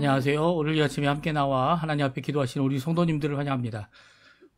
안녕하세요. 오늘 이 아침에 함께 나와 하나님 앞에 기도하시는 우리 성도님들을 환영합니다.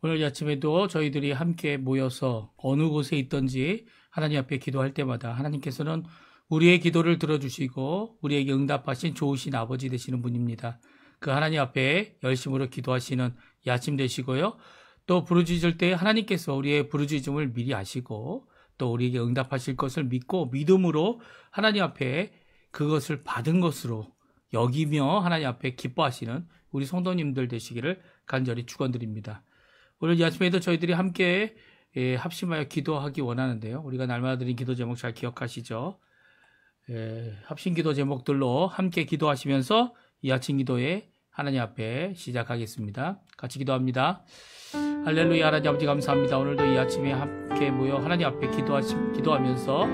오늘 이 아침에도 저희들이 함께 모여서 어느 곳에 있든지 하나님 앞에 기도할 때마다 하나님께서는 우리의 기도를 들어주시고 우리에게 응답하신 좋으신 아버지 되시는 분입니다. 그 하나님 앞에 열심으로 기도하시는 이 아침 되시고요. 또 부르짖을 때 하나님께서 우리의 부르짖음을 미리 아시고 또 우리에게 응답하실 것을 믿고 믿음으로 하나님 앞에 그것을 받은 것으로 여기며 하나님 앞에 기뻐하시는 우리 성도님들 되시기를 간절히 축원드립니다. 오늘 이 아침에도 저희들이 함께 합심하여 기도하기 원하는데요. 우리가 날마다 드린 기도 제목 잘 기억하시죠? 합심 기도 제목들로 함께 기도하시면서 이 아침 기도에 하나님 앞에 시작하겠습니다. 같이 기도합니다. 할렐루야. 하나님 아버지 감사합니다. 오늘도 이 아침에 함께 모여 하나님 앞에 기도하면서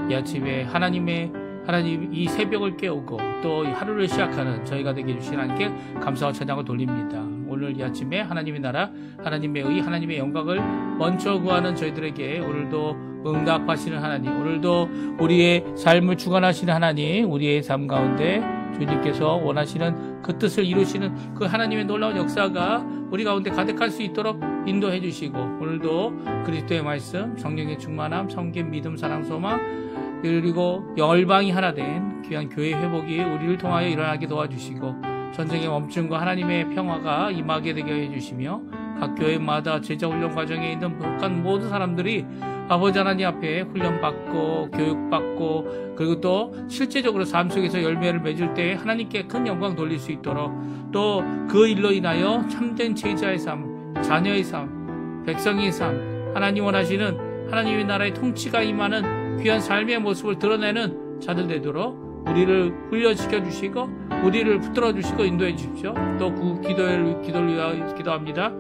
이 아침에 하나님 이 새벽을 깨우고 또 하루를 시작하는 저희가 되게 해주신 하나님께 감사와 찬양을 돌립니다. 오늘 이 아침에 하나님의 나라, 하나님의 의, 하나님의 영광을 먼저 구하는 저희들에게 오늘도 응답하시는 하나님, 오늘도 우리의 삶을 주관하시는 하나님, 우리의 삶 가운데 주님께서 원하시는 그 뜻을 이루시는 그 하나님의 놀라운 역사가 우리 가운데 가득할 수 있도록 인도해 주시고, 오늘도 그리스도의 말씀, 성령의 충만함, 성경, 믿음, 사랑, 소망, 그리고 열방이 하나 된 귀한 교회 회복이 우리를 통하여 일어나게 도와주시고, 전쟁의 멈춤과 하나님의 평화가 임하게 되게 해주시며, 각 교회마다 제자훈련 과정에 있는 복한 모든 사람들이 아버지 하나님 앞에 훈련받고 교육받고 그리고 또 실제적으로 삶 속에서 열매를 맺을 때 하나님께 큰 영광 돌릴 수 있도록, 또 그 일로 인하여 참된 제자의 삶, 자녀의 삶, 백성의 삶, 하나님 원하시는 하나님의 나라의 통치가 임하는 귀한 삶의 모습을 드러내는 자들 되도록 우리를 훈련시켜 주시고 우리를 붙들어 주시고 인도해 주십시오. 또 그 기도를 위하여 기도합니다.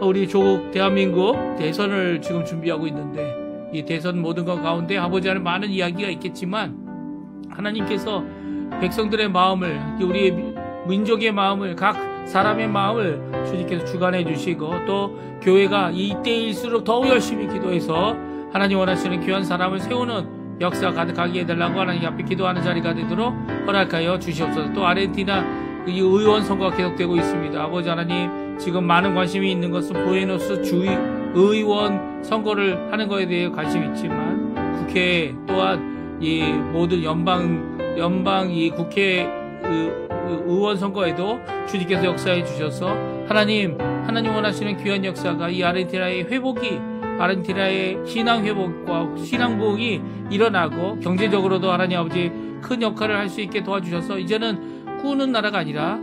우리 조국 대한민국 대선을 지금 준비하고 있는데, 이 대선 모든 것 가운데 아버지 하나님 많은 이야기가 있겠지만 하나님께서 백성들의 마음을, 우리의 민족의 마음을, 각 사람의 마음을 주님께서 주관해 주시고, 또 교회가 이때일수록 더욱 열심히 기도해서 하나님 원하시는 귀한 사람을 세우는 역사가 가득하게 해달라고 하나님 앞에 기도하는 자리가 되도록 허락하여 주시옵소서. 또 아르헨티나 이 의원 선거가 계속되고 있습니다. 아버지 하나님, 지금 많은 관심이 있는 것은 부에노스 주의 의원 선거를 하는 것에 대해 관심이 있지만, 국회 또한 이 모든 연방 이 국회 의원 선거에도 주님께서 역사해 주셔서 하나님 원하시는 귀한 역사가 이 아르헨티나의 회복이, 아르헨티나의 신앙 회복과 신앙 부흥이 일어나고 경제적으로도 하나님 아버지 큰 역할을 할 수 있게 도와주셔서 이제는 꾸는 나라가 아니라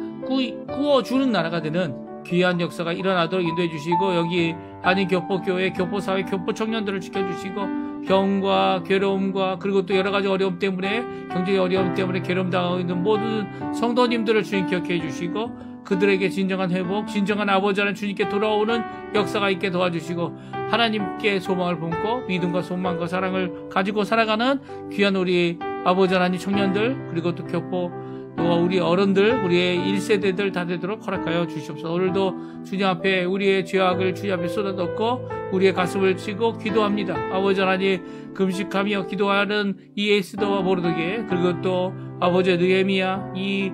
꾸어주는 나라가 되는 귀한 역사가 일어나도록 인도해 주시고, 여기 한인교포교회, 교포사회, 교포청년들을 지켜주시고, 병과 괴로움과 그리고 또 여러 가지 어려움 때문에, 경제의 어려움 때문에 괴로움 당하고 있는 모든 성도님들을 주님 기억해 주시고, 그들에게 진정한 회복, 진정한 아버지 하나님 주님께 돌아오는 역사가 있게 도와주시고, 하나님께 소망을 품고 믿음과 소망과 사랑을 가지고 살아가는 귀한 우리 아버지 하나님 청년들, 그리고 또 교포, 또 우리 어른들, 우리의 1세대들 다 되도록 허락하여 주시옵소서. 오늘도 주님 앞에 우리의 죄악을 주님 앞에 쏟아놓고 우리의 가슴을 치고 기도합니다. 아버지 하나님, 금식하며 기도하는 이 에스더와 모르드게, 그리고 또 아버지 느헤미야, 이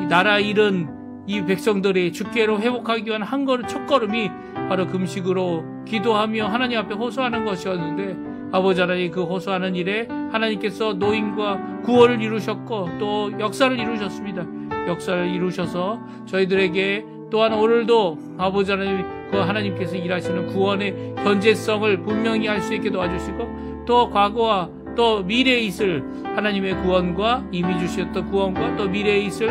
나라 잃은 이 백성들이 주께로 회복하기 위한 첫 걸음이 바로 금식으로 기도하며 하나님 앞에 호소하는 것이었는데, 아버지 하나님, 그 호소하는 일에 하나님께서 노임과 구원을 이루셨고 또 역사를 이루셨습니다. 역사를 이루셔서 저희들에게 또한 오늘도 아버지 하나님, 그 하나님께서 일하시는 구원의 현재성을 분명히 알 수 있게 도와주시고, 또 과거와 또 미래에 있을 하나님의 구원과 이미 주셨던 구원과 또 미래에 있을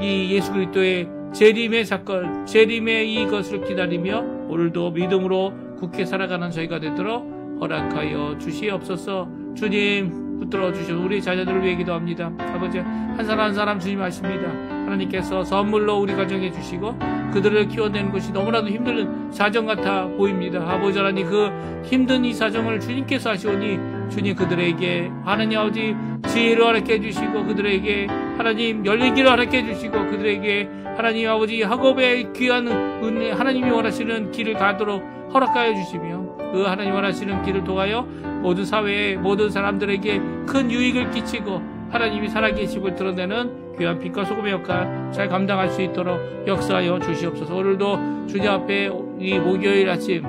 이 예수 그리스도의 재림의 사건, 재림의 이것을 기다리며 오늘도 믿음으로 굳게 살아가는 저희가 되도록 허락하여 주시옵소서. 주님 붙들어 주시오. 우리 자녀들을 위해 기도합니다. 아버지, 한 사람 한 사람 주님 아십니다. 하나님께서 선물로 우리 가정해 주시고 그들을 키워내는 것이 너무나도 힘든 사정 같아 보입니다. 아버지 하나님, 그 힘든 이 사정을 주님께서 하시오니 주님 그들에게 하나님 아버지 지혜를 허락해 주시고, 그들에게 하나님 열리기를 허락해 주시고, 그들에게 하나님 아버지 학업의 귀한 은혜, 하나님이 원하시는 길을 가도록 허락하여 주시며, 그 하나님 원하시는 길을 통하여 모든 사회의 모든 사람들에게 큰 유익을 끼치고 하나님이 살아계심을 드러내는 귀한 빛과 소금의 역할 잘 감당할 수 있도록 역사하여 주시옵소서. 오늘도 주님 앞에 이 목요일 아침,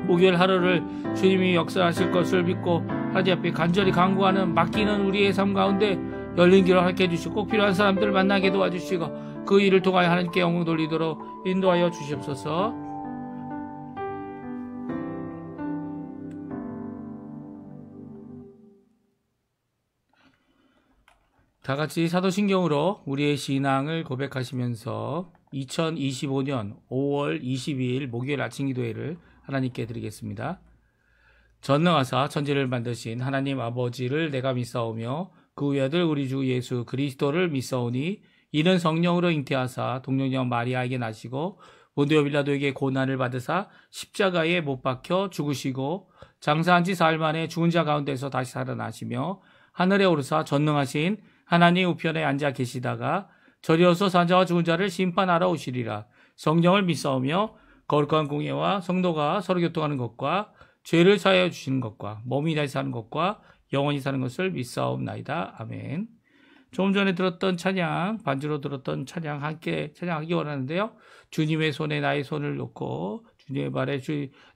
목요일 하루를 주님이 역사하실 것을 믿고 하나님 앞에 간절히 간구하는 맡기는 우리의 삶 가운데 열린 길을 하게 해주시고 꼭 필요한 사람들을 만나게 도와주시고 그 일을 통하여 하나님께 영광 돌리도록 인도하여 주시옵소서. 다 같이 사도신경으로 우리의 신앙을 고백하시면서 2025년 5월 22일 목요일 아침 기도회를 하나님께 드리겠습니다. 전능하사 천지를 만드신 하나님 아버지를 내가 믿사오며 그 외아들 우리 주 예수 그리스도를 믿사오니 이는 성령으로 잉태하사 동정녀 마리아에게 나시고 본디오 빌라도에게 고난을 받으사 십자가에 못 박혀 죽으시고 장사한 지 사흘 만에 죽은 자 가운데서 다시 살아나시며 하늘에 오르사 전능하신 하나님 우편에 앉아 계시다가 저리어서 산자와 죽은 자를 심판하러 오시리라. 성령을 믿사오며 거룩한 공예와 성도가 서로 교통하는 것과 죄를 사하여 주시는 것과 몸이 다시 사는 것과 영원히 사는 것을 믿사옵나이다. 아멘. 조금 전에 들었던 찬양, 반주로 들었던 찬양 함께 찬양하기 원하는데요. 주님의 손에 나의 손을 놓고 주님의 발에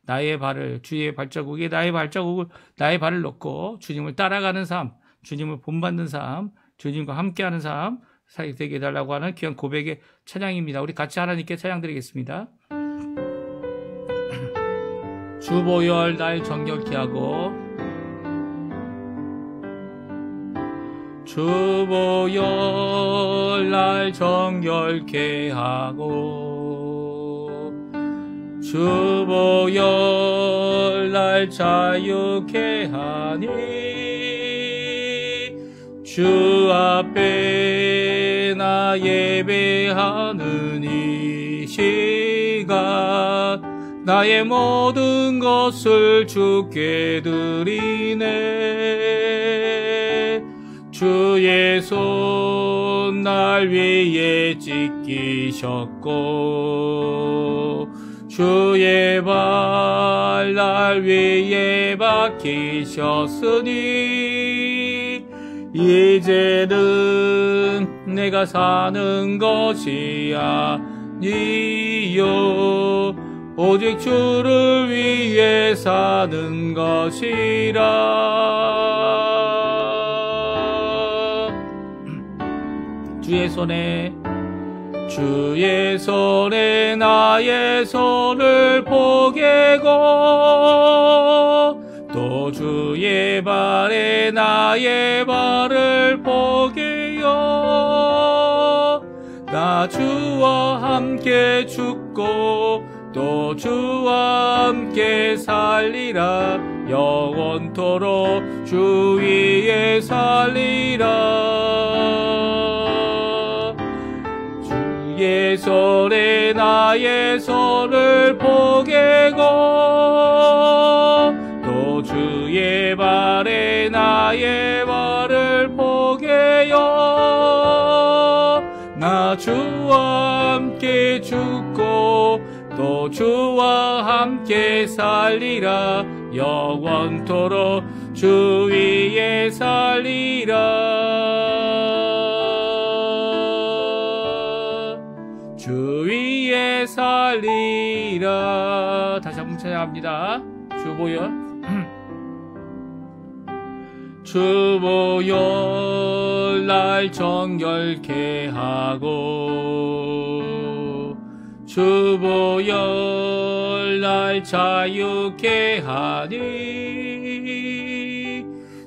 나의 발을 주의 발자국에 나의 발을 놓고 주님을 따라가는 삶, 주님을 본받는 삶, 주님과 함께하는 삶 되게 해달라고 하는 귀한 고백의 찬양입니다. 우리 같이 하나님께 찬양 드리겠습니다. 주보혈 날 정결케 하고 주보혈 날 정결케 하고 주보혈 날 자유케 하니 주 앞에 나 예배하는 이 시간 나의 모든 것을 주께 드리네. 주의 손 날 위에 찢기셨고 주의 발 날 위에 박히셨으니 이제는 내가 사는 것이 아니요 오직 주를 위해 사는 것이라. 주의 손에 나의 손을 포개고 또 주의 발에 나의 발을 포개요. 나 주와 함께 죽고 또 주와 함께 살리라. 영원토록 주 위에 살리라. 주의 손에 나의 손을 포개고 또 주의 발에 나의 발을 포개요. 나 주와 함께 죽고 또 주와 함께 살리라. 영원토록 주 위에 살리라. 주 위에 살리라. 다시 한번 찬양합니다. 주보혈 주보혈 날 정결케 하고 주보혈 날 자유케 하니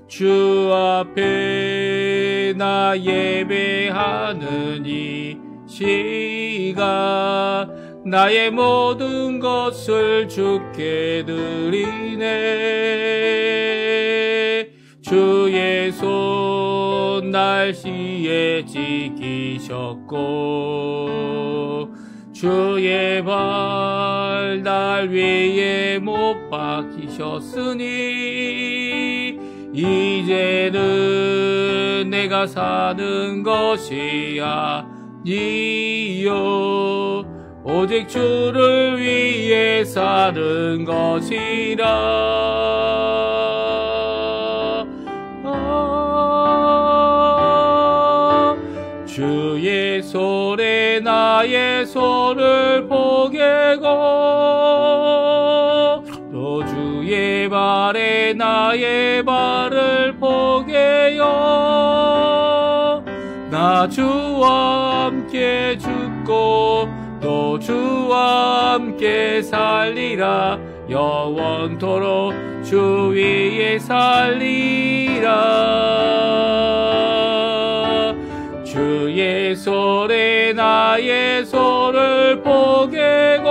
주 앞에 나 예배하는 이 시간 나의 모든 것을 주께 드리네. 주의 손 날씨에 지키셨고 주의 발 날 위에 못 박히셨으니 이제는 내가 사는 것이 아니요 오직 주를 위해 사는 것이라. 나의 손을 포개고 또 주의 발에 나의 발을 포개요. 나 주와 함께 죽고 또 주와 함께 살리라. 영원토록 주 위에 살리라. 주의 손에 나의 손을 포개고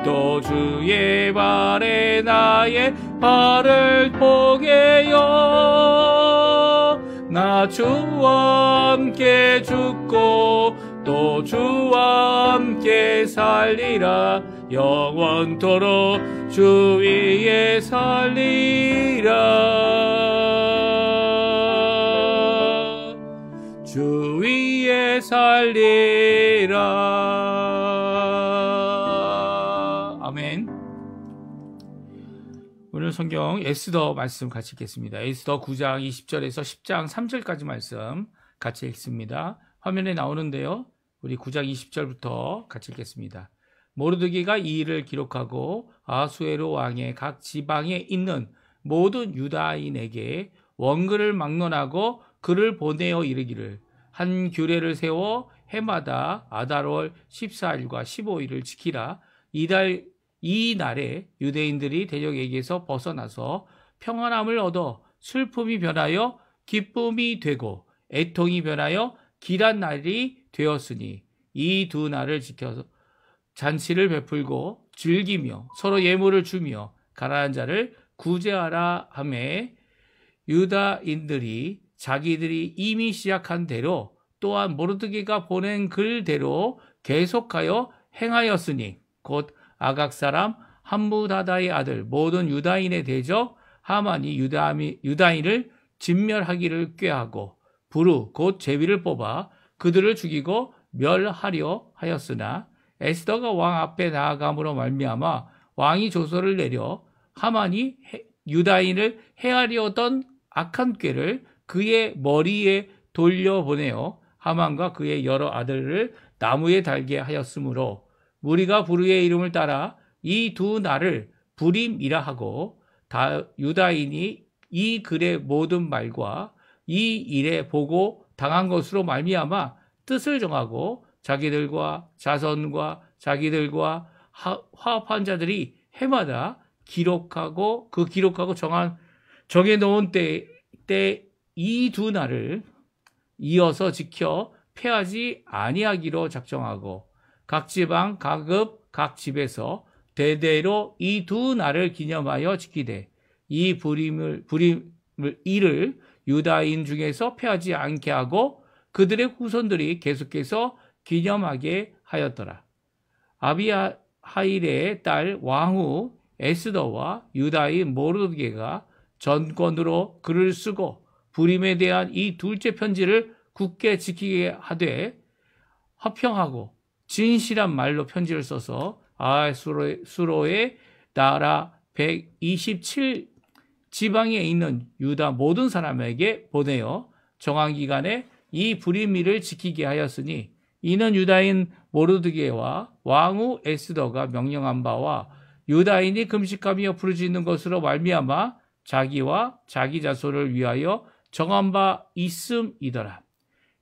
또 주의 발에 나의 발을 포개요. 나 주와 함께 죽고 또 주와 함께 살리라. 영원토록 주 위에 살리라. 주 위에 살리라. 아멘. 오늘 성경 에스더 말씀 같이 읽겠습니다. 에스더 9장 20절에서 10장 3절까지 말씀 같이 읽습니다. 화면에 나오는데요. 우리 9장 20절부터 같이 읽겠습니다. 모르드게가 이 일을 기록하고 아수에로 왕의 각 지방에 있는 모든 유다인에게 원글을 막론하고 글을 보내어 이르기를 한 규례를 세워 해마다 아달월 14일과 15일을 지키라. 이 날에 유대인들이 대적에게서 벗어나서 평안함을 얻어 슬픔이 변하여 기쁨이 되고 애통이 변하여 길한 날이 되었으니 이 두 날을 지켜서 잔치를 베풀고 즐기며 서로 예물을 주며 가난한 자를 구제하라 하매 유다인들이 자기들이 이미 시작한 대로 또한 모르드게가 보낸 글대로 계속하여 행하였으니 곧 아각 사람 함무다다의 아들 모든 유다인의 대적 하만이 유다인을 진멸하기를 꾀하고 부르 곧 제비를 뽑아 그들을 죽이고 멸하려 하였으나 에스더가 왕 앞에 나아감으로 말미암아 왕이 조서를 내려 하만이 유다인을 해하려던 악한 꾀를 그의 머리에 돌려보내어 하만과 그의 여러 아들을 나무에 달게 하였으므로 무리가 부르의 이름을 따라 이 두 날을 부림이라 하고 유다인이 이 글의 모든 말과 이 일에 보고 당한 것으로 말미암아 뜻을 정하고 자기들과 자손과 자기들과 화합한 자들이 해마다 기록하고 정해놓은 때 이 두 날을 이어서 지켜 패하지 아니하기로 작정하고 각 지방 각 집에서 대대로 이 두 날을 기념하여 지키되 이 일을 유다인 중에서 패하지 않게 하고 그들의 후손들이 계속해서 기념하게 하였더라. 아비하일의 딸 왕후 에스더와 유다인 모르드게가 전권으로 글을 쓰고 부림에 대한 이 둘째 편지를 굳게 지키게 하되 화평하고 진실한 말로 편지를 써서 아수로의 나라 127 지방에 있는 유다 모든 사람에게 보내어 정한 기간에 이 불임일을 지키게 하였으니 이는 유다인 모르드게와 왕후 에스더가 명령한 바와 유다인이 금식하며 부르짖는 것으로 말미암아 자기와 자기 자손을 위하여 정한 바 있음이더라.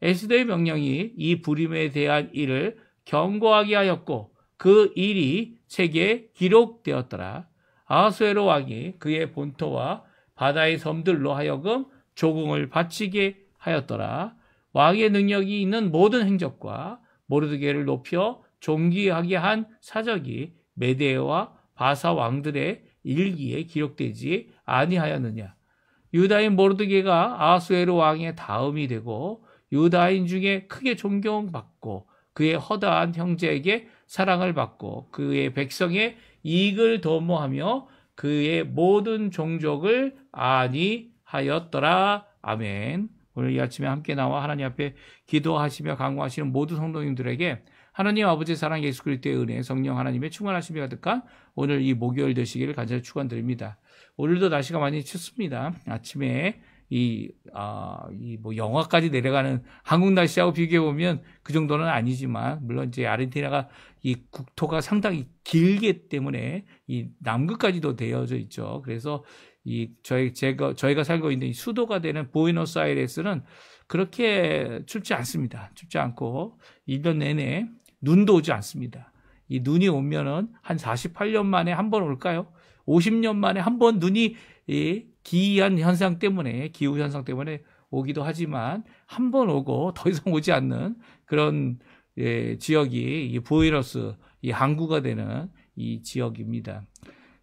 에스더의 명령이 이 불임에 대한 일을 경고하게 하였고 그 일이 책에 기록되었더라. 아하수에로 왕이 그의 본토와 바다의 섬들로 하여금 조공을 바치게 하였더라. 왕의 능력이 있는 모든 행적과 모르드게를 높여 존귀하게 한 사적이 메대와 바사 왕들의 일기에 기록되지 아니하였느냐. 유다인 모르드게가 아하수에로 왕의 다음이 되고 유다인 중에 크게 존경받고 그의 허다한 형제에게 사랑을 받고 그의 백성의 이익을 도모하며 그의 모든 종족을 안위하였더라. 아멘. 오늘 이 아침에 함께 나와 하나님 앞에 기도하시며 강구하시는 모든 성도님들에게 하나님 아버지의 사랑 예수 그리스도의 은혜 성령 하나님의 충만하심이 가득한 오늘 이 목요일 되시기를 간절히 축원드립니다. 오늘도 날씨가 많이 춥습니다. 아침에 뭐 영하까지 내려가는 한국 날씨하고 비교해 보면 그 정도는 아니지만, 물론 이제 아르헨티나가 이 국토가 상당히 길기 때문에 이 남극까지도 되어져 있죠. 그래서 저희가 살고 있는 이 수도가 되는 부에노스아이레스는 그렇게 춥지 않습니다. 춥지 않고 1년 내내 눈도 오지 않습니다. 이 눈이 오면은 한 48년 만에 한 번 올까요? 50년 만에 한 번 눈이 기이한 현상 때문에, 기후 현상 때문에 오기도 하지만 한 번 오고 더 이상 오지 않는 그런 지역이 이 부에노스, 이 항구가 되는 이 지역입니다.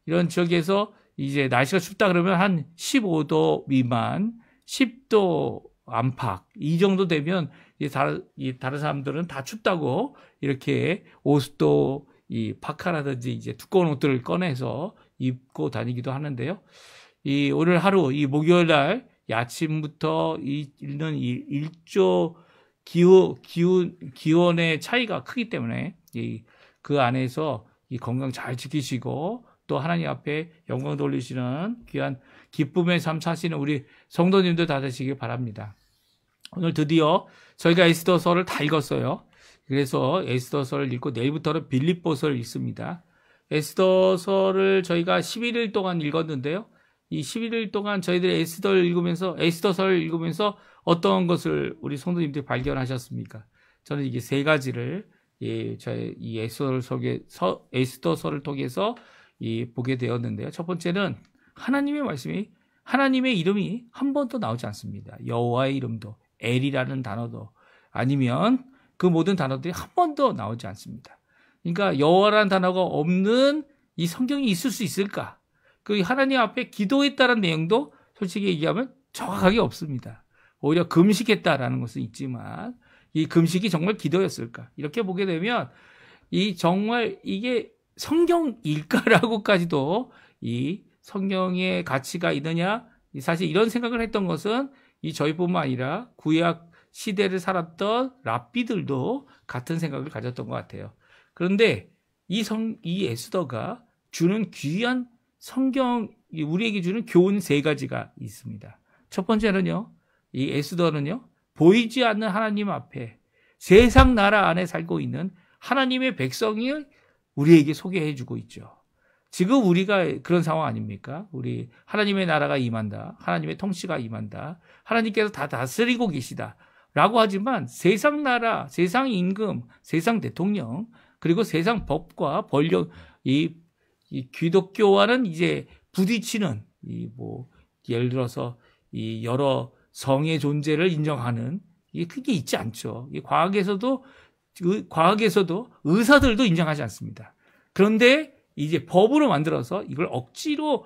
이런 지역에서 이제 날씨가 춥다 그러면 한 15도 미만, 10도 안팎 이 정도 되면 다른 사람들은 다 춥다고 이렇게 옷도 이 파카라든지 이제 두꺼운 옷들을 꺼내서 입고 다니기도 하는데요. 오늘 하루 이 목요일 날 아침부터 있는 일조 기온의 차이가 크기 때문에 그 안에서 이 건강 잘 지키시고 또 하나님 앞에 영광 돌리시는 귀한 기쁨의 삶 사시는 우리 성도님들 다 되시길 바랍니다. 오늘 드디어 저희가 에스더서를 다 읽었어요. 그래서 에스더서를 읽고 내일부터는 빌립보서를 읽습니다. 에스더서를 저희가 11일 동안 읽었는데요. 이 11일 동안 저희들이 에스더서를 읽으면서 어떤 것을 우리 성도님들이 발견하셨습니까? 저는 이게 세 가지를 이 에스더서를 통해서 보게 되었는데요. 첫 번째는 하나님의 말씀이, 하나님의 이름이 한 번도 나오지 않습니다. 여호와의 이름도, 엘이라는 단어도, 아니면 그 모든 단어들이 한 번도 나오지 않습니다. 그러니까 여호와라는 단어가 없는 이 성경이 있을 수 있을까? 그 하나님 앞에 기도했다는 내용도 솔직히 얘기하면 정확하게 없습니다. 오히려 금식했다라는 것은 있지만 이 금식이 정말 기도였을까? 이렇게 보게 되면 정말 이게 성경일까라고까지도 이 성경의 가치가 있느냐? 사실 이런 생각을 했던 것은 저희뿐만 아니라 구약 시대를 살았던 랍비들도 같은 생각을 가졌던 것 같아요. 그런데 이 에스더가 주는 귀한 우리에게 주는 교훈 세 가지가 있습니다. 첫 번째는요, 이 에스더는요, 보이지 않는 하나님 앞에 세상 나라 안에 살고 있는 하나님의 백성을 우리에게 소개해 주고 있죠. 지금 우리가 그런 상황 아닙니까? 우리 하나님의 나라가 임한다. 하나님의 통치가 임한다. 하나님께서 다 다스리고 계시다. 라고 하지만 세상 나라, 세상 임금, 세상 대통령, 그리고 세상 법과 권력, 이 기독교와는 이제 부딪히는, 예를 들어서 여러 성의 존재를 인정하는 그게 있지 않죠. 과학에서도 의사들도 인정하지 않습니다. 그런데 이제 법으로 만들어서 이걸 억지로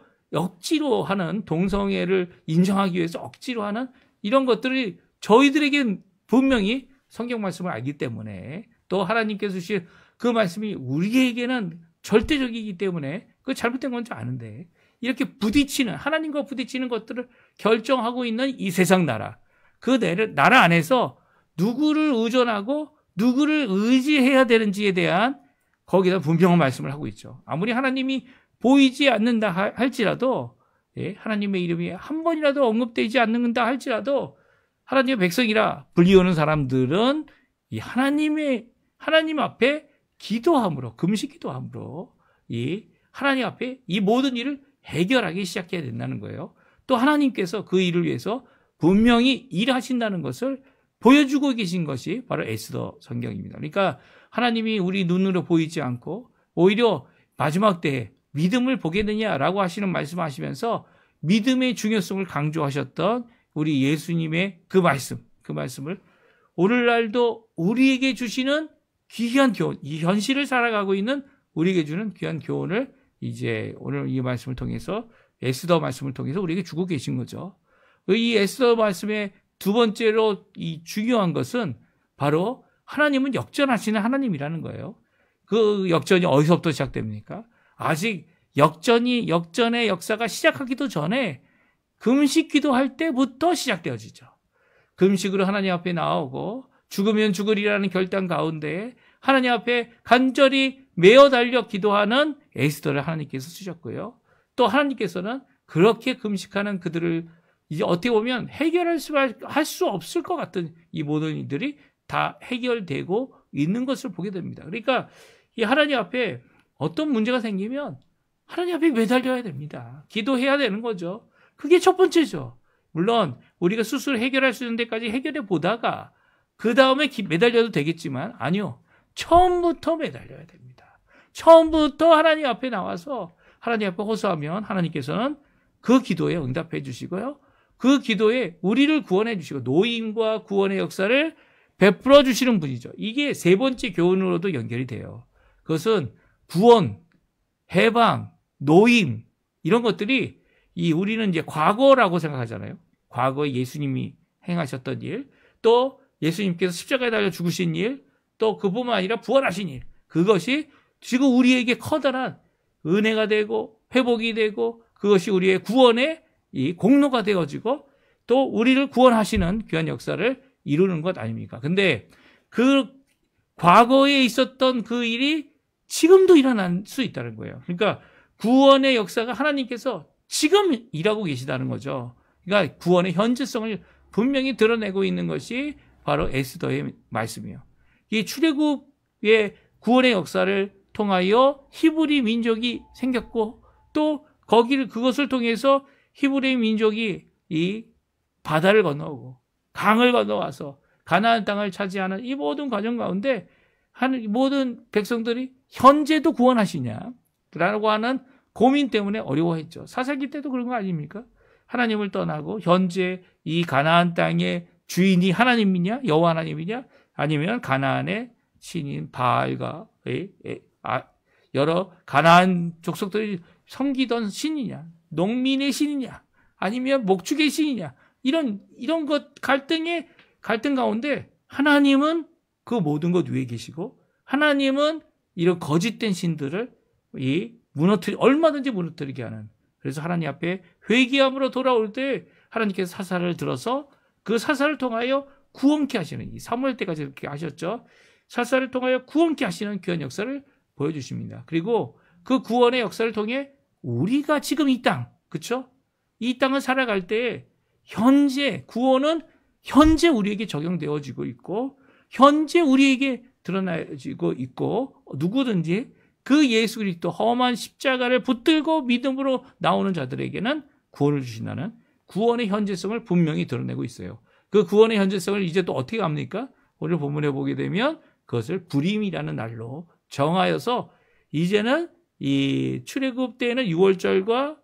하는, 동성애를 인정하기 위해서 억지로 하는 이런 것들이 저희들에겐 분명히 성경 말씀을 알기 때문에, 또 하나님께서 주신 그 말씀이 우리에게는 절대적이기 때문에 그 잘못된 건지 아는데, 이렇게 하나님과 부딪히는 것들을 결정하고 있는 이 세상 나라, 그 나라 안에서 누구를 의존하고 누구를 의지해야 되는지에 대한 거기다 분명한 말씀을 하고 있죠. 아무리 하나님이 보이지 않는다 할지라도, 하나님의 이름이 한 번이라도 언급되지 않는다 할지라도 하나님의 백성이라 불리우는 사람들은 이 하나님 앞에 기도함으로, 금식 기도함으로 하나님 앞에 이 모든 일을 해결하기 시작해야 된다는 거예요. 또 하나님께서 그 일을 위해서 분명히 일하신다는 것을 보여주고 계신 것이 바로 에스더 성경입니다. 그러니까 하나님이 우리 눈으로 보이지 않고 오히려 마지막 때에 믿음을 보겠느냐라고 하시는 말씀하시면서 믿음의 중요성을 강조하셨던 우리 예수님의 그 말씀을 오늘날도 우리에게 주시는 귀한 교훈, 이 현실을 살아가고 있는 우리에게 주는 귀한 교훈을 이제 오늘 이 말씀을 통해서, 에스더 말씀을 통해서 우리에게 주고 계신 거죠. 이 에스더 말씀의 두 번째로 이 중요한 것은 바로 하나님은 역전하시는 하나님이라는 거예요. 그 역전이 어디서부터 시작됩니까? 아직 역전의 역사가 시작하기도 전에 금식 기도할 때부터 시작되어지죠. 금식으로 하나님 앞에 나오고 죽으면 죽으리라는 결단 가운데 하나님 앞에 간절히 매어 달려 기도하는 에스더를 하나님께서 쓰셨고요. 또 하나님께서는 그렇게 금식하는 그들을 이제 어떻게 보면 해결할 할 수 없을 것 같은 이 모든 일들이 다 해결되고 있는 것을 보게 됩니다. 그러니까 이 하나님 앞에 어떤 문제가 생기면 하나님 앞에 매달려야 됩니다. 기도해야 되는 거죠. 그게 첫 번째죠. 물론 우리가 스스로 해결할 수 있는 데까지 해결해 보다가 그 다음에 매달려도 되겠지만 아니요. 처음부터 매달려야 됩니다. 처음부터 하나님 앞에 나와서 하나님 앞에 호소하면 하나님께서는 그 기도에 응답해 주시고요. 그 기도에 우리를 구원해 주시고 노임과 구원의 역사를 베풀어 주시는 분이죠. 이게 세 번째 교훈으로도 연결이 돼요. 그것은 구원, 해방, 노임 이런 것들이 우리는 이제 과거라고 생각하잖아요. 과거에 예수님이 행하셨던 일, 또 예수님께서 십자가에 달려 죽으신 일, 또 그뿐만 아니라 부활하신 일. 그것이 지금 우리에게 커다란 은혜가 되고 회복이 되고 그것이 우리의 구원의 이 공로가 되어지고 또 우리를 구원하시는 귀한 역사를 이루는 것 아닙니까? 근데 그 과거에 있었던 그 일이 지금도 일어날 수 있다는 거예요. 그러니까 구원의 역사가 하나님께서 지금 일하고 계시다는 거죠. 그러니까 구원의 현재성을 분명히 드러내고 있는 것이 바로 에스더의 말씀이에요. 이 출애굽의 구원의 역사를 통하여 히브리 민족이 생겼고 또 그것을 통해서 히브리 민족이 이 바다를 건너오고 강을 건너와서 가나안 땅을 차지하는 이 모든 과정 가운데 모든 백성들이 현재도 구원하시냐라고 하는 고민 때문에 어려워했죠. 사사기 때도 그런 거 아닙니까? 하나님을 떠나고 현재 이 가나안 땅의 주인이 하나님이냐 여호와 하나님이냐 아니면 가나안의 신인 바알과 여러 가나안 족속들이 섬기던 신이냐 농민의 신이냐 아니면 목축의 신이냐 이런 것 갈등 가운데 하나님은 그 모든 것 위에 계시고 하나님은 이런 거짓된 신들을 얼마든지 무너뜨리게 하는 그래서 하나님 앞에 회개함으로 돌아올 때 하나님께서 사사를 들어서 그 사사를 통하여 구원케 하시는 이 사무엘 때까지 그렇게 하셨죠. 사사를 통하여 구원케 하시는 귀한 역사를 보여주십니다. 그리고 그 구원의 역사를 통해 우리가 지금 이 땅, 그렇죠? 이 땅을 살아갈 때 구원은 현재 우리에게 적용되어지고 있고 현재 우리에게 드러나지고 있고 누구든지 그 예수 그리스도 험한 십자가를 붙들고 믿음으로 나오는 자들에게는 구원을 주신다는 구원의 현재성을 분명히 드러내고 있어요. 그 구원의 현재성을 이제 또 어떻게 합니까? 오늘 본문에 보게 되면 그것을 불임이라는 날로 정하여서 이제는 이 출애굽 때에는 유월절과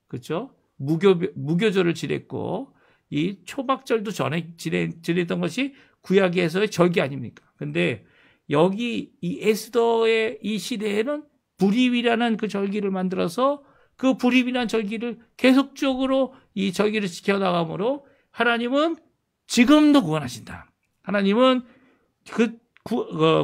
그렇죠? 무교절을 지냈고 이 초막절도 전에 지냈던 것이 구약에서의 절기 아닙니까? 근데 여기 이 에스더의 이 시대에는 불임이라는 그 절기를 만들어서 그 불임이라는 절기를 계속적으로 이 절기를 지켜나가므로 하나님은 지금도 구원하신다. 하나님은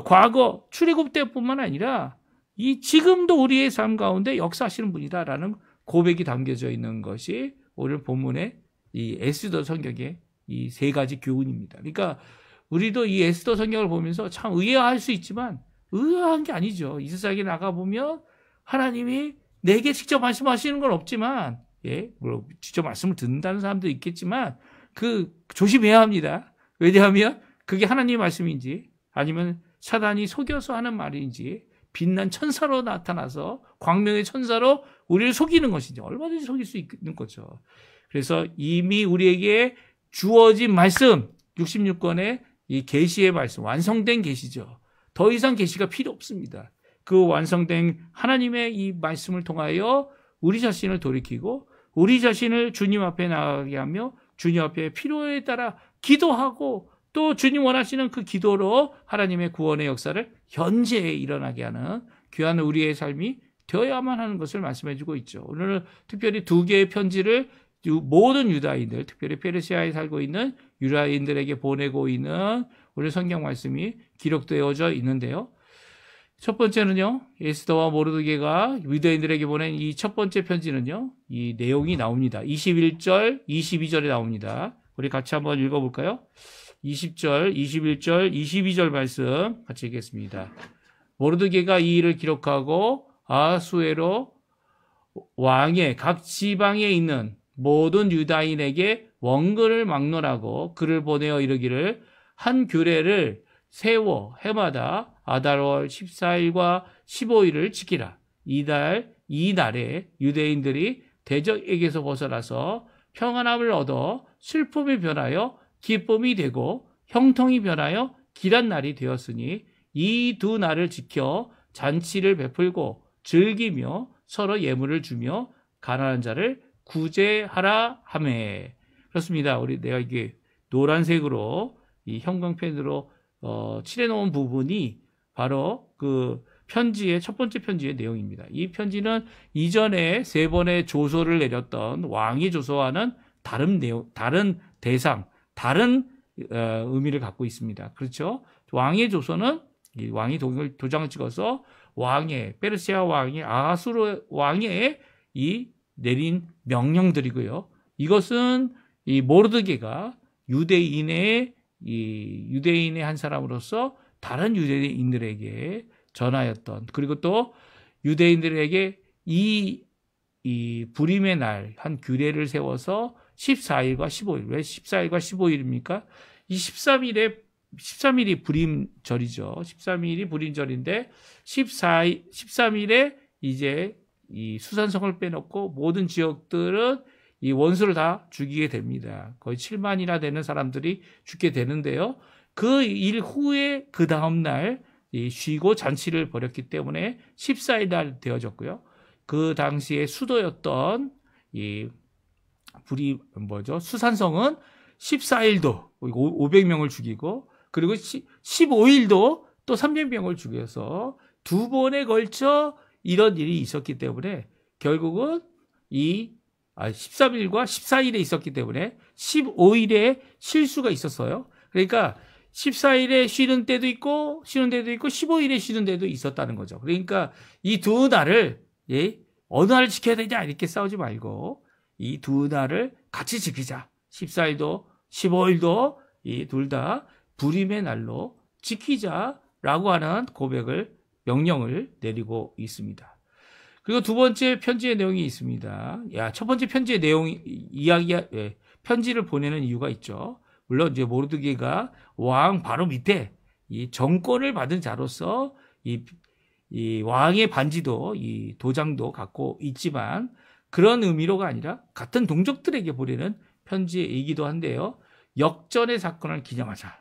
과거 출애굽 때뿐만 아니라 이 지금도 우리의 삶 가운데 역사하시는 분이다라는 고백이 담겨져 있는 것이 오늘 본문의 이 에스더 성경의 이 세 가지 교훈입니다. 그러니까 우리도 이 에스더 성경을 보면서 참 의아할 수 있지만 의아한 게 아니죠. 이 세상에 나가보면 하나님이 내게 직접 말씀하시는 건 없지만 물론 직접 말씀을 듣는다는 사람도 있겠지만 조심해야 합니다. 왜냐하면 그게 하나님의 말씀인지 아니면 사단이 속여서 하는 말인지 빛난 천사로 나타나서 광명의 천사로 우리를 속이는 것인지 얼마든지 속일 수 있는 거죠. 그래서 이미 우리에게 주어진 말씀 66권의 이 계시의 말씀 완성된 계시죠. 더 이상 계시가 필요 없습니다. 그 완성된 하나님의 이 말씀을 통하여 우리 자신을 돌이키고 우리 자신을 주님 앞에 나가게 하며 주님 앞에 필요에 따라 기도하고 또 주님 원하시는 그 기도로 하나님의 구원의 역사를 현재에 일어나게 하는 귀한 우리의 삶이 되어야만 하는 것을 말씀해주고 있죠. 오늘은 특별히 두 개의 편지를 모든 유다인들, 특별히 페르시아에 살고 있는 유다인들에게 보내고 있는 오늘 성경 말씀이 기록되어져 있는데요. 첫 번째는요, 에스더와 모르드게가 유다인들에게 보낸 이 첫 번째 편지는요, 이 내용이 나옵니다. 21절, 22절에 나옵니다. 우리 같이 한번 읽어볼까요? 20절, 21절, 22절 말씀 같이 읽겠습니다. 모르드게가 이 일을 기록하고 아수에로 왕의 각 지방에 있는 모든 유다인에게 원근을 막론하고 그를 보내어 이르기를 한 규례를 세워 해마다 아달월 14일과 15일을 지키라. 이날에 유대인들이 대적에게서 벗어나서 평안함을 얻어 슬픔이 변하여 기쁨이 되고 형통이 변하여 길한 날이 되었으니 이 두 날을 지켜 잔치를 베풀고 즐기며 서로 예물을 주며 가난한 자를 구제하라 하매. 그렇습니다. 내가 이게 노란색으로 이 형광펜으로 칠해놓은 부분이 바로 그 편지의 첫 번째 편지의 내용입니다. 이 편지는 이전에 3번의 조서를 내렸던 왕의 조서와는 다른 내용, 다른 대상, 다른 의미를 갖고 있습니다. 그렇죠? 왕의 조서는 이 왕이 도장을 찍어서 페르시아 왕의 아하수르 왕의 이 내린 명령들이고요. 이것은 이 모르드게가 유대인의 한 사람으로서 다른 유대인들에게 전하였던, 그리고 또 유대인들에게 이 부림의 날 한 규례를 세워서 14일과 15일. 왜 14일과 15일입니까? 이 13일이 부림절이죠. 13일이 부림절인데 13일에 이제 이 수산성을 빼놓고 모든 지역들은 이 원수를 다 죽이게 됩니다. 거의 7만이나 되는 사람들이 죽게 되는데요. 그 일 후에 그 다음 날 쉬고 잔치를 벌였기 때문에 14일 날 되어졌고요. 그 당시에 수도였던 수산성은 14일도 500명을 죽이고, 그리고 15일도 또 300명을 죽여서 2번에 걸쳐 이런 일이 있었기 때문에 결국은 13일과 14일에 있었기 때문에 15일에 실수가 있었어요. 그러니까 14일에 쉬는 때도 있고 15일에 쉬는 때도 있었다는 거죠. 그러니까 이 두 날을 어느 날을 지켜야 되냐 이렇게 싸우지 말고 이 두 날을 같이 지키자. 14일도 15일도 이 둘 다 부림의 날로 지키자라고 하는 명령을 내리고 있습니다. 그리고 두 번째 편지의 내용이 있습니다. 첫 번째 편지의 편지를 보내는 이유가 있죠. 물론 이제 모르드게가 왕 바로 밑에 이 정권을 받은 자로서 이 왕의 반지도 이 도장도 갖고 있지만 그런 의미로가 아니라 같은 동족들에게 보내는 편지이기도 한데요. 역전의 사건을 기념하자.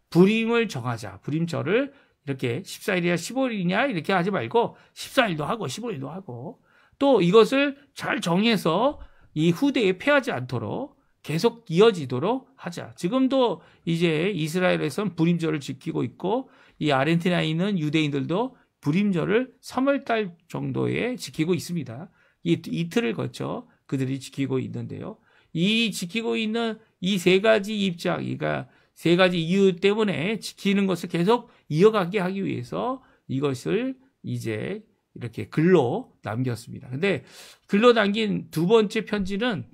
부림을 정하자. 부림절을 이렇게 14일이냐 15일이냐 이렇게 하지 말고 14일도 하고 15일도 하고, 또 이것을 잘 정해서 이 후대에 패하지 않도록 계속 이어지도록 하자. 지금도 이제 이스라엘에서는 부림절을 지키고 있고 이 아르헨티나에 있는 유대인들도 부림절을 3월달 정도에 지키고 있습니다. 이틀을 거쳐 그들이 지키고 있는데요. 이 지키고 있는 이 세 가지 입장, 그러니까 세 가지 이유 때문에 지키는 것을 계속 이어가게 하기 위해서 이것을 이제 이렇게 글로 남겼습니다. 근데 글로 남긴 두 번째 편지는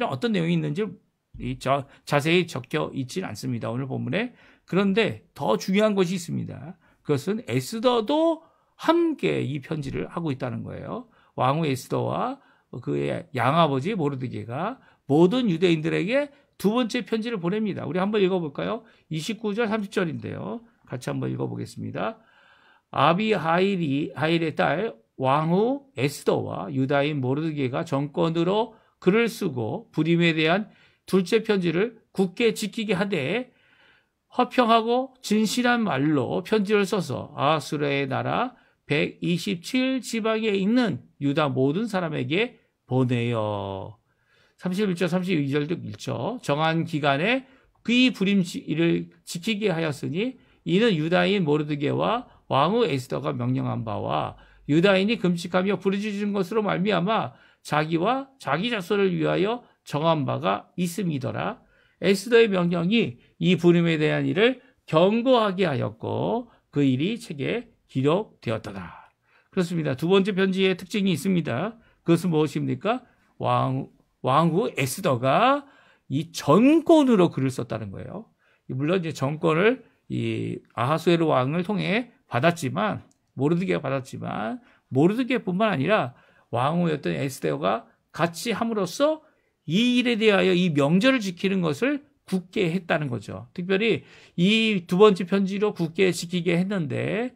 어떤 내용이 있는지 자세히 적혀 있지는 않습니다. 오늘 본문에. 그런데 더 중요한 것이 있습니다. 그것은 에스더도 함께 이 편지를 하고 있다는 거예요. 왕후 에스더와 그의 양아버지 모르드게가 모든 유대인들에게 두 번째 편지를 보냅니다. 우리 한번 읽어볼까요? 29절 30절인데요. 같이 한번 읽어보겠습니다. 아비하일의 딸 왕후 에스더와 유다인 모르드게가 정권으로 글을 쓰고 부림에 대한 둘째 편지를 굳게 지키게 하되 허평하고 진실한 말로 편지를 써서 아수르의 나라 127지방에 있는 유다 모든 사람에게 보내요. 31절 32절도 읽죠. 정한 기간에 그 부림일을 지키게 하였으니 이는 유다인 모르드게와 왕후 에스더가 명령한 바와 유다인이 금식하며 부르짖은 것으로 말미암아 자기와 자기 자손을 위하여 정한 바가 있음이더라. 에스더의 명령이 이 부림에 대한 일을 경고하게 하였고 그 일이 책에 기록되었더라. 그렇습니다. 두 번째 편지의 특징이 있습니다. 그것은 무엇입니까? 왕후 에스더가 이 전권으로 글을 썼다는 거예요. 물론 이제 정권을 이 아하수에르 왕을 통해 받았지만 모르드게가 받았지만 모르드게뿐만 아니라 왕후였던 에스더가 같이 함으로써 이 일에 대하여 이 명절을 지키는 것을 굳게 했다는 거죠. 특별히 이 두 번째 편지로 굳게 지키게 했는데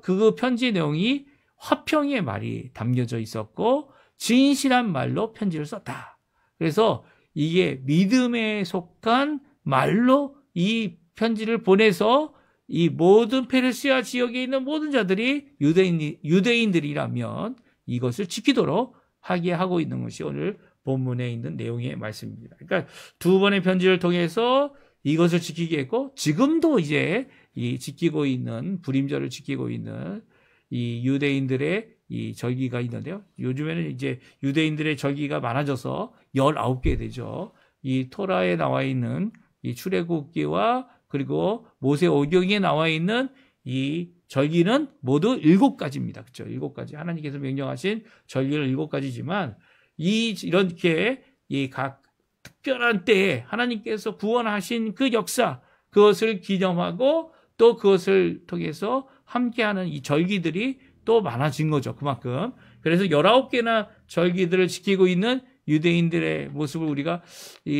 그 편지 내용이 화평의 말이 담겨져 있었고 진실한 말로 편지를 썼다. 그래서 이게 믿음에 속한 말로 이 편지를 보내서 이 모든 페르시아 지역에 있는 모든 자들이 유대인들이라면 이것을 지키도록 하게 하고 있는 것이 오늘 본문에 있는 내용의 말씀입니다. 그러니까 두 번의 편지를 통해서 이것을 지키게 했고 지금도 이제 이 지키고 있는 불임절을 지키고 있는 이 유대인들의 이 절기가 있는데요. 요즘에는 이제 유대인들의 절기가 많아져서 19개 되죠. 이 토라에 나와 있는 이 출애굽기와 그리고 모세오경에 나와 있는 이 절기는 모두 7가지입니다. 그렇죠? 7가지. 하나님께서 명령하신 절기는 7가지지만 이렇게 이 각 특별한 때에 하나님께서 구원하신 그 역사, 그것을 기념하고 또 그것을 통해서 함께하는 이 절기들이 또 많아진 거죠. 그만큼. 그래서 19개나 절기들을 지키고 있는 유대인들의 모습을 우리가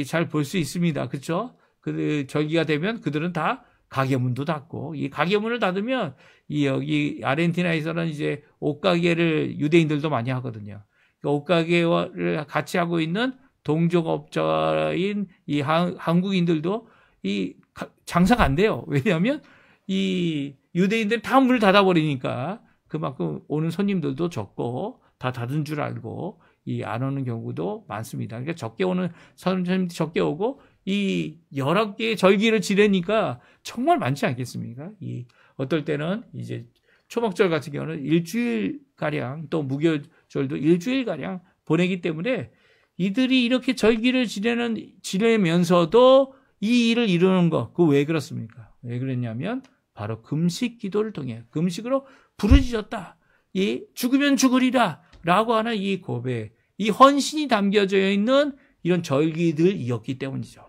잘 볼 수 있습니다. 그렇죠? 그 절기가 되면 그들은 다 가게문도 닫고, 이 가게문을 닫으면 여기 아르헨티나에서는 이제 옷가게를 유대인들도 많이 하거든요. 옷가게를 같이 하고 있는 동종업자인 이 한국인들도 이 장사가 안 돼요. 왜냐하면 이 유대인들 다 문을 닫아버리니까 그만큼 오는 손님들도 적고 다 닫은 줄 알고 안 오는 경우도 많습니다. 그러니까 적게 오는 손님들이 적게 오고 이 19개의 절기를 지내니까 정말 많지 않겠습니까? 어떨 때는 이제 초막절 같은 경우는 일주일가량 또 무교절도 일주일가량 보내기 때문에 이들이 이렇게 절기를 지내면서도 이 일을 이루는 것, 그거 왜 그렇습니까? 왜 그랬냐면 바로 금식 기도를 통해 금식으로 부르짖었다. 죽으면 죽으리라 라고 하는 이 고백, 이 헌신이 담겨져 있는 이런 절기들이었기 때문이죠.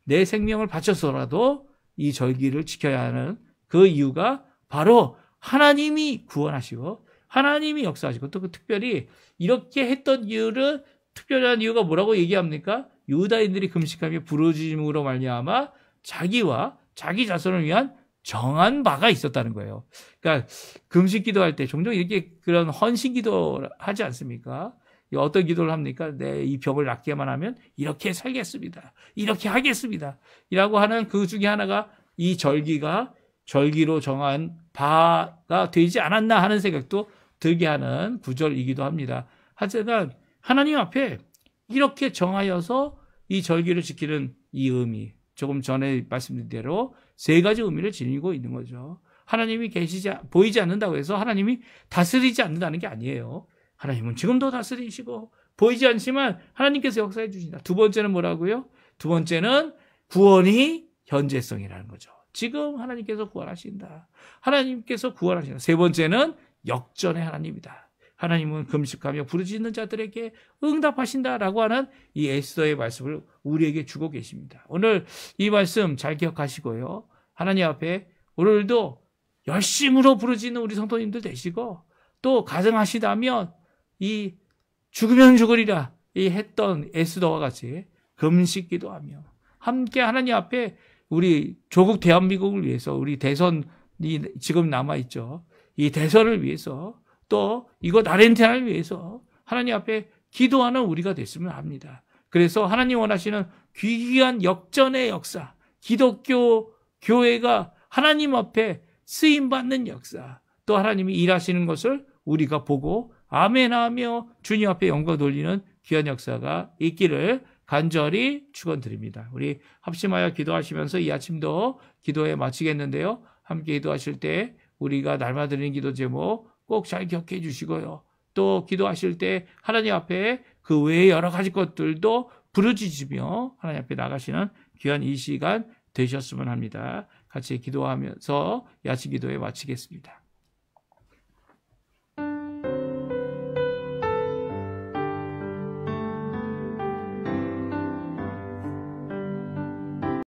내 생명을 바쳐서라도 이 절기를 지켜야 하는 그 이유가 바로 하나님이 구원하시고 하나님이 역사하시고 또 특별히 이렇게 했던 이유를 특별한 이유가 뭐라고 얘기합니까? 유다인들이 금식하며 부르짖음으로 말미암아 자기와 자기 자손을 위한 정한 바가 있었다는 거예요. 그러니까 금식 기도할 때 종종 이렇게 그런 헌신 기도를 하지 않습니까? 어떤 기도를 합니까? 내 이 병을 낫게만 하면 이렇게 살겠습니다. 이렇게 하겠습니다. 이라고 하는 그 중에 하나가 이 절기가 절기로 정한 바가 되지 않았나 하는 생각도 들게 하는 구절이기도 합니다. 하지만 하나님 앞에 이렇게 정하여서 이 절기를 지키는 이 의미, 조금 전에 말씀드린 대로 3가지 의미를 지니고 있는 거죠. 하나님이 보이지 않는다고 해서 하나님이 다스리지 않는다는 게 아니에요. 하나님은 지금도 다스리시고 보이지 않지만 하나님께서 역사해 주신다. 두 번째는 뭐라고요? 두 번째는 구원이 현재성이라는 거죠. 지금 하나님께서 구원하신다. 하나님께서 구원하신다. 세 번째는 역전의 하나님이다. 하나님은 금식하며 부르짖는 자들에게 응답하신다라고 하는 이 에스더의 말씀을 우리에게 주고 계십니다. 오늘 이 말씀 잘 기억하시고요. 하나님 앞에 오늘도 열심으로 부르짖는 우리 성도님들 되시고 또 가정하시다면 이 죽으면 죽으리라 했던 에스더와 같이 금식 기도하며 함께 하나님 앞에 우리 조국 대한민국을 위해서 우리 대선이 지금 남아있죠. 이 대선을 위해서 또 이곳 아르헨티나를 위해서 하나님 앞에 기도하는 우리가 됐으면 합니다. 그래서 하나님 원하시는 귀귀한 역전의 역사, 기독교 교회가 하나님 앞에 쓰임받는 역사, 또 하나님이 일하시는 것을 우리가 보고 아멘하며 주님 앞에 영광 돌리는 귀한 역사가 있기를 간절히 축원드립니다. 우리 합심하여 기도하시면서 이 아침도 기도에 마치겠는데요. 함께 기도하실 때 우리가 날마다 드리는 기도 제목 꼭 잘 기억해 주시고요. 또 기도하실 때 하나님 앞에 그 외에 여러 가지 것들도 부르짖으며 하나님 앞에 나가시는 귀한 이 시간 되셨으면 합니다. 같이 기도하면서 야치 기도에 마치겠습니다.